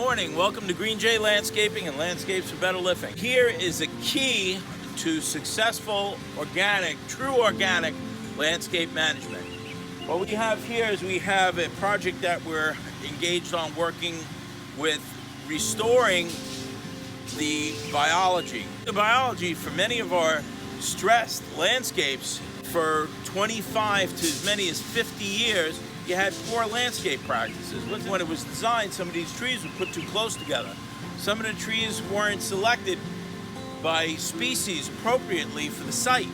morning. Welcome to Green Jay Landscaping and Landscapes for Better Living. Here is a key to successful true organic landscape management. What we have here is we have a project that we're engaged on working with restoring the biology. The biology for many of our stressed landscapes for 25 to as many as 50 years, you had poor landscape practices. When it was designed, some of these trees were put too close together. Some of the trees weren't selected by species appropriately for the site,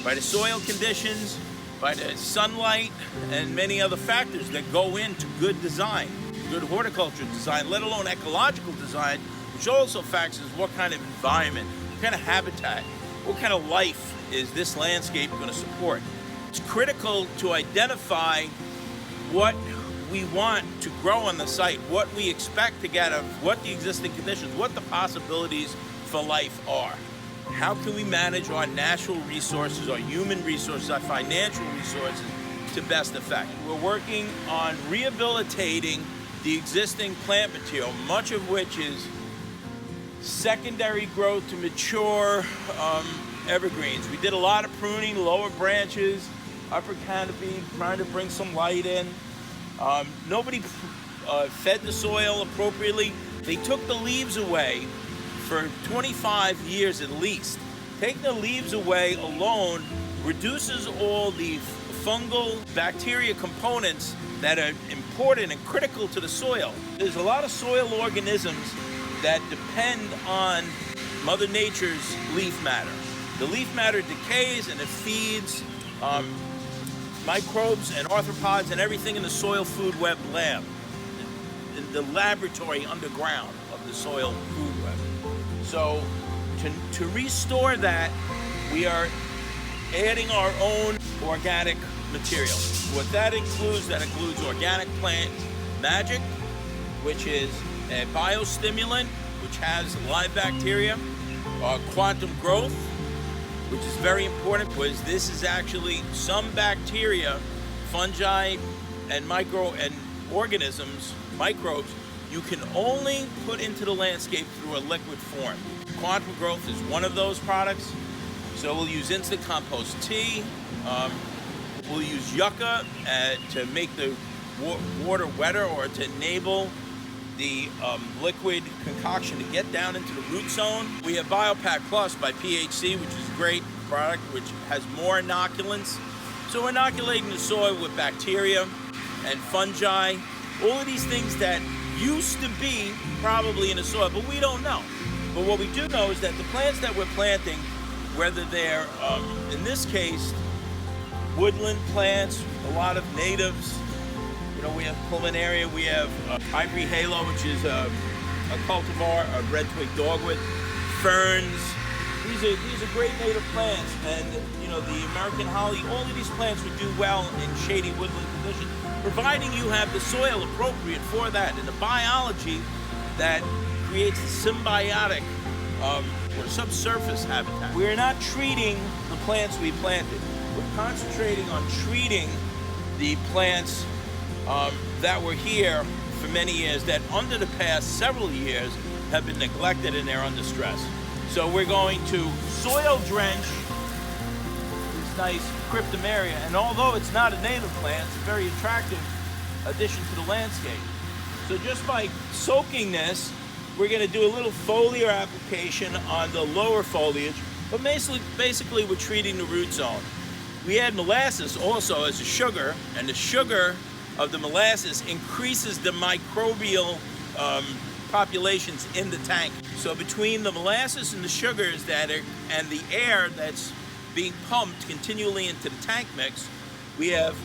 by the soil conditions, by the sunlight, and many other factors that go into good design, good horticulture design, let alone ecological design, which also factors what kind of environment, what kind of habitat, what kind of life is this landscape going to support. It's critical to identify what we want to grow on the site, what we expect to get out of what the existing conditions, what the possibilities for life are. How can we manage our natural resources, our human resources, our financial resources to best effect? We're working on rehabilitating the existing plant material, much of which is secondary growth to mature evergreens. We did a lot of pruning, lower branches, upper canopy, trying to bring some light in. Nobody fed the soil appropriately. They took the leaves away for 25 years at least. Taking the leaves away alone reduces all the fungal bacteria components that are important and critical to the soil. There's a lot of soil organisms that depend on Mother Nature's leaf matter. The leaf matter decays and it feeds microbes and arthropods and everything in the soil food web lab, the laboratory underground of the soil food web. So to restore that, we are adding our own organic material. What that includes organic plant magic, which is a biostimulant, which has live bacteria, quantum growth, which is very important because this is actually some bacteria, fungi, and organisms, microbes, you can only put into the landscape through a liquid form. Quantum growth is one of those products. So we'll use instant compost tea. We'll use yucca to make the water wetter or to enable the liquid concoction to get down into the root zone. We have BioPack Plus by PHC, which is a great product, which has more inoculants. So we're inoculating the soil with bacteria and fungi, all of these things that used to be probably in the soil, but we don't know. But what we do know is that the plants that we're planting, whether they're, in this case, woodland plants, a lot of natives, we have pulmonaria, we have ivory halo, which is a cultivar, a red twig dogwood, ferns. These are great native plants, and the American holly. All of these plants would do well in shady woodland conditions, providing you have the soil appropriate for that and the biology that creates the symbiotic or subsurface habitat. We're not treating the plants we planted. We're concentrating on treating the plants that were here for many years, that under the past several years have been neglected and they're under stress. So we're going to soil drench this nice cryptomeria, and although it's not a native plant, it's a very attractive addition to the landscape. So just by soaking this, we're going to do a little foliar application on the lower foliage, but basically we're treating the root zone. We add molasses also as a sugar, and the sugar of the molasses increases the microbial populations in the tank. So between the molasses and the sugars and the air that's being pumped continually into the tank mix, we have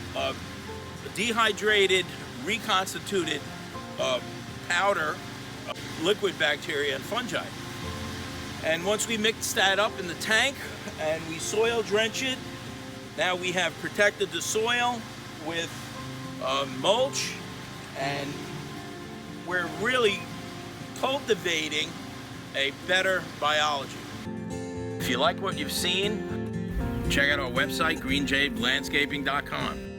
dehydrated, reconstituted powder of liquid bacteria and fungi. And once we mix that up in the tank and we soil drench it, now we have protected the soil with mulch, and we're really cultivating a better biology. If you like what you've seen, check out our website, greenjaylandscaping.com.